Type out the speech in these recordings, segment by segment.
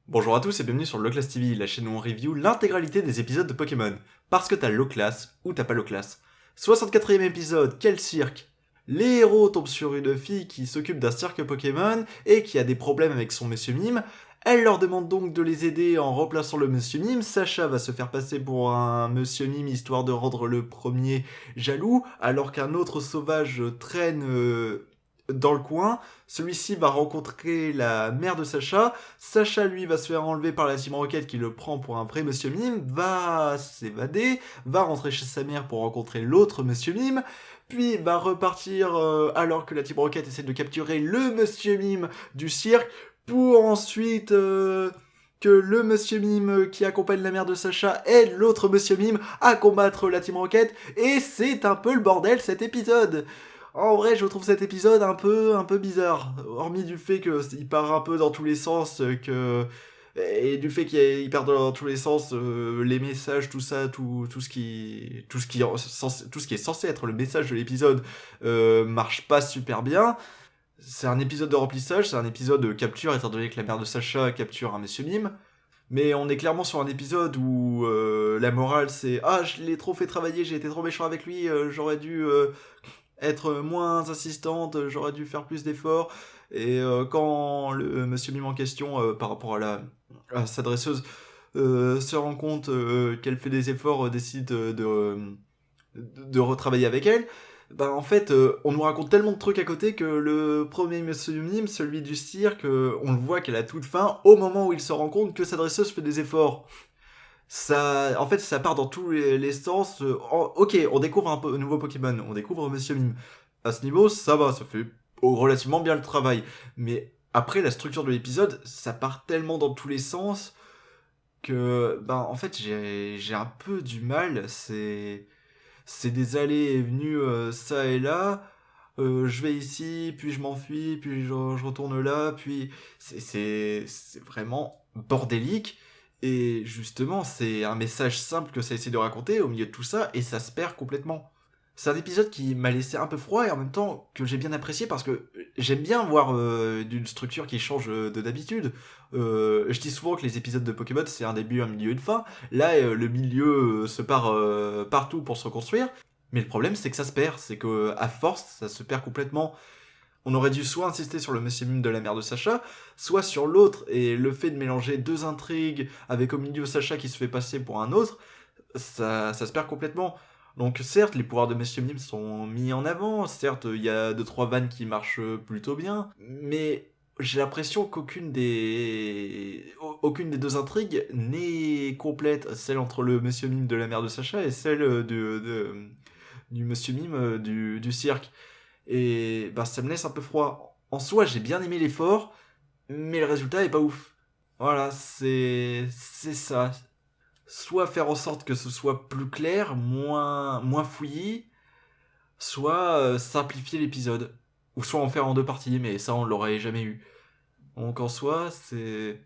Bonjour à tous et bienvenue sur Loclass TV, la chaîne où on review l'intégralité des épisodes de Pokémon. Parce que t'as Loclass ou t'as pas Loclass. 64e épisode, quel cirque! Les héros tombent sur une fille qui s'occupe d'un cirque Pokémon et qui a des problèmes avec son Monsieur Mime. Elle leur demande donc de les aider en remplaçant le Monsieur Mime. Sacha va se faire passer pour un Monsieur Mime histoire de rendre le premier jaloux, alors qu'un autre sauvage traîne dans le coin. Celui-ci va rencontrer la mère de Sacha. Sacha, lui, va se faire enlever par la Team Rocket qui le prend pour un vrai Monsieur Mime, va s'évader, va rentrer chez sa mère pour rencontrer l'autre Monsieur Mime, puis va repartir alors que la Team Rocket essaie de capturer le Monsieur Mime du cirque, pour ensuite que le Monsieur Mime qui accompagne la mère de Sacha aide l'autre Monsieur Mime à combattre la Team Rocket, et c'est un peu le bordel cet épisode. En vrai, je trouve cet épisode un peu bizarre. Hormis du fait qu'il part un peu dans tous les sens, et du fait qu'il perd dans tous les sens les messages, tout ça, tout ce qui est censé être le message de l'épisode marche pas super bien. C'est un épisode de remplissage, c'est un épisode de capture, étant donné que la mère de Sacha capture un Monsieur Mime. Mais on est clairement sur un épisode où la morale c'est « Ah, je l'ai trop fait travailler, j'ai été trop méchant avec lui, j'aurais dû être moins insistante, j'aurais dû faire plus d'efforts. » Et quand le Monsieur Mime en question, par rapport à sa dresseuse, se rend compte qu'elle fait des efforts, décide de retravailler avec elle, bah en fait, on nous raconte tellement de trucs à côté que le premier Monsieur Mime, celui du cirque, on le voit qu'elle a toute faim au moment où il se rend compte que sa dresseuse fait des efforts. Ça, en fait, ça part dans tous les sens. Ok, on découvre un nouveau Pokémon, on découvre Monsieur Mime. À ce niveau, ça va, ça fait relativement bien le travail. Mais après, la structure de l'épisode, ça part tellement dans tous les sens que, ben, en fait, j'ai un peu du mal. C'est des allées et venues ça et là. Je vais ici, puis je m'enfuis, puis je retourne là, puis c'est vraiment bordélique. Et justement, c'est un message simple que ça essaie de raconter au milieu de tout ça, et ça se perd complètement. C'est un épisode qui m'a laissé un peu froid et en même temps que j'ai bien apprécié parce que j'aime bien voir d'une structure qui change de d'habitude. Je dis souvent que les épisodes de Pokémon c'est un début, un milieu, une fin. Là, le milieu se part partout pour se reconstruire. Mais le problème, c'est que ça se perd. C'est que à force, ça se perd complètement. On aurait dû soit insister sur le Monsieur Mime de la mère de Sacha, soit sur l'autre, et le fait de mélanger deux intrigues avec au milieu Sacha qui se fait passer pour un autre, ça se perd complètement. Donc certes, les pouvoirs de Monsieur Mime sont mis en avant, certes, il y a 2-3 vannes qui marchent plutôt bien, mais j'ai l'impression aucune des deux intrigues n'est complète, celle entre le Monsieur Mime de la mère de Sacha et celle du Monsieur Mime du cirque. Et bah, ça me laisse un peu froid. En soi, j'ai bien aimé l'effort, mais le résultat est pas ouf. Voilà, c'est ça. Soit faire en sorte que ce soit plus clair, moins fouillis, soit simplifier l'épisode. Ou soit en faire en deux parties, mais ça on l'aurait jamais eu. Donc en soi, c'est...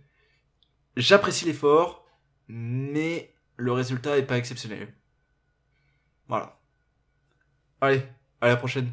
J'apprécie l'effort, mais le résultat est pas exceptionnel. Voilà. Allez, à la prochaine.